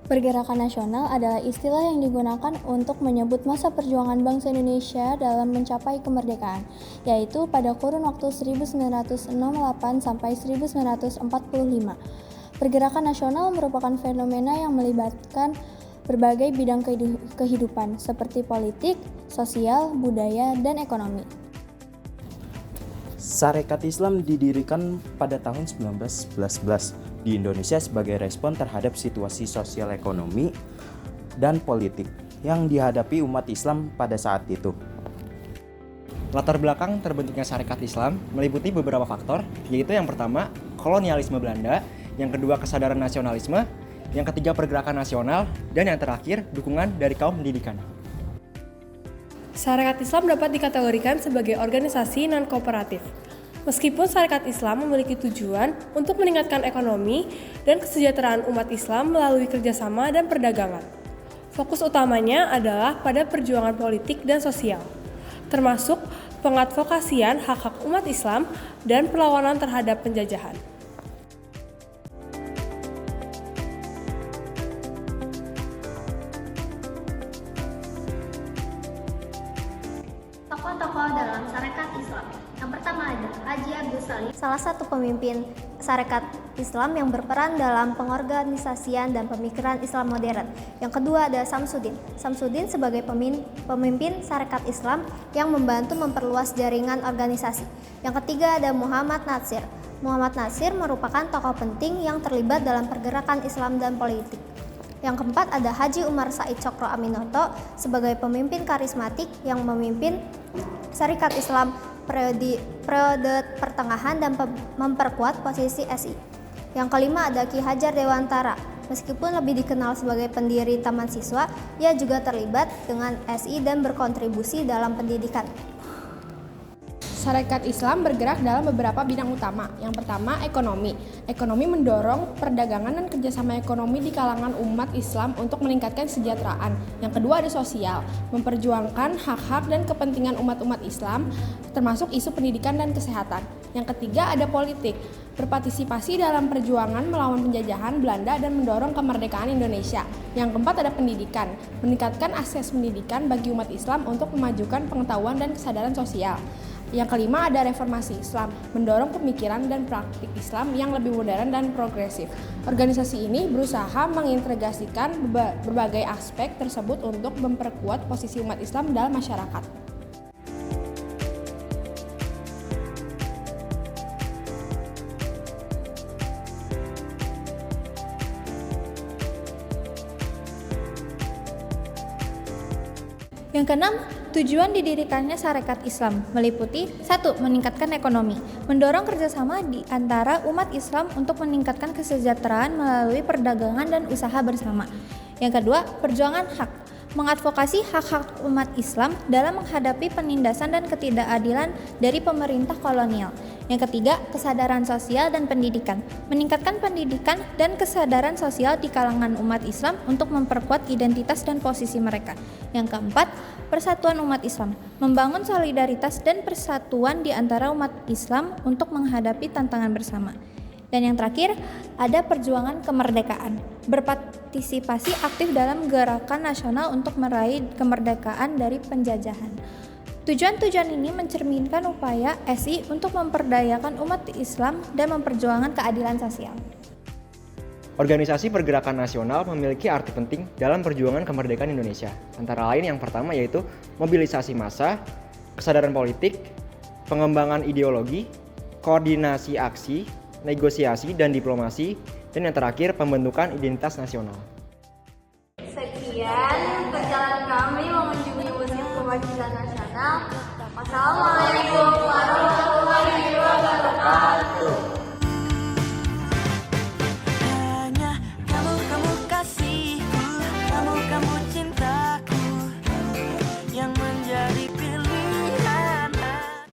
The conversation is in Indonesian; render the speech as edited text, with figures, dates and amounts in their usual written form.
Pergerakan nasional adalah istilah yang digunakan untuk menyebut masa perjuangan bangsa Indonesia dalam mencapai kemerdekaan, yaitu pada kurun waktu 1968 sampai 1945. Pergerakan nasional merupakan fenomena yang melibatkan berbagai bidang kehidupan seperti politik, sosial, budaya, dan ekonomi. Sarekat Islam didirikan pada tahun 1911 di Indonesia sebagai respon terhadap situasi sosial ekonomi dan politik yang dihadapi umat Islam pada saat itu. Latar belakang terbentuknya Sarekat Islam meliputi beberapa faktor, yaitu yang pertama, kolonialisme Belanda, yang kedua, kesadaran nasionalisme, yang ketiga, pergerakan nasional, dan yang terakhir, dukungan dari kaum pendidikan. Sarekat Islam dapat dikategorikan sebagai organisasi non-kooperatif. Meskipun Sarekat Islam memiliki tujuan untuk meningkatkan ekonomi dan kesejahteraan umat Islam melalui kerjasama dan perdagangan. Fokus utamanya adalah pada perjuangan politik dan sosial, termasuk pengadvokasian hak-hak umat Islam dan perlawanan terhadap penjajahan. Tokoh-tokoh dalam Sarekat Islam. Yang pertama ada Haji Agus Salim, salah satu pemimpin Sarekat Islam yang berperan dalam pengorganisasian dan pemikiran Islam modern. Yang kedua ada Samsudin. Samsudin sebagai pemimpin Sarekat Islam yang membantu memperluas jaringan organisasi. Yang ketiga ada Muhammad Natsir. Muhammad Natsir merupakan tokoh penting yang terlibat dalam pergerakan Islam dan politik. Yang keempat ada Haji Umar Said Cokro Aminoto sebagai pemimpin karismatik yang memimpin Sarekat Islam periode pertengahan dan memperkuat posisi SI. Yang kelima ada Ki Hajar Dewantara. Meskipun lebih dikenal sebagai pendiri Taman Siswa, ia juga terlibat dengan SI dan berkontribusi dalam pendidikan. Sarekat Islam bergerak dalam beberapa bidang utama. Yang pertama, ekonomi. Ekonomi mendorong perdagangan dan kerjasama ekonomi di kalangan umat Islam untuk meningkatkan kesejahteraan. Yang kedua ada sosial, memperjuangkan hak-hak dan kepentingan umat-umat Islam, termasuk isu pendidikan dan kesehatan. Yang ketiga ada politik, berpartisipasi dalam perjuangan melawan penjajahan Belanda dan mendorong kemerdekaan Indonesia. Yang keempat ada pendidikan, meningkatkan akses pendidikan bagi umat Islam untuk memajukan pengetahuan dan kesadaran sosial. Yang kelima ada reformasi Islam, mendorong pemikiran dan praktik Islam yang lebih modern dan progresif. Organisasi ini berusaha mengintegrasikan berbagai aspek tersebut untuk memperkuat posisi umat Islam dalam masyarakat. Yang keenam, tujuan didirikannya Sarekat Islam meliputi 1. Meningkatkan ekonomi, mendorong kerjasama di antara umat Islam untuk meningkatkan kesejahteraan melalui perdagangan dan usaha bersama. Yang kedua, perjuangan hak, mengadvokasi hak-hak umat Islam dalam menghadapi penindasan dan ketidakadilan dari pemerintah kolonial. Yang ketiga, kesadaran sosial dan pendidikan, meningkatkan pendidikan dan kesadaran sosial di kalangan umat Islam untuk memperkuat identitas dan posisi mereka. Yang keempat, persatuan umat Islam, membangun solidaritas dan persatuan di antara umat Islam untuk menghadapi tantangan bersama. Dan yang terakhir, ada perjuangan kemerdekaan, berpartisipasi aktif dalam gerakan nasional untuk meraih kemerdekaan dari penjajahan. Tujuan-tujuan ini mencerminkan upaya SI untuk memperdayakan umat Islam dan memperjuangkan keadilan sosial. Organisasi pergerakan nasional memiliki arti penting dalam perjuangan kemerdekaan Indonesia. Antara lain yang pertama yaitu mobilisasi massa, kesadaran politik, pengembangan ideologi, koordinasi aksi, negosiasi dan diplomasi, dan yang terakhir pembentukan identitas nasional. Sekian perjalanan kami mengunjungi Museum Kebangsaan Nasional. Wassalamualaikum warahmatullahi wabarakatuh.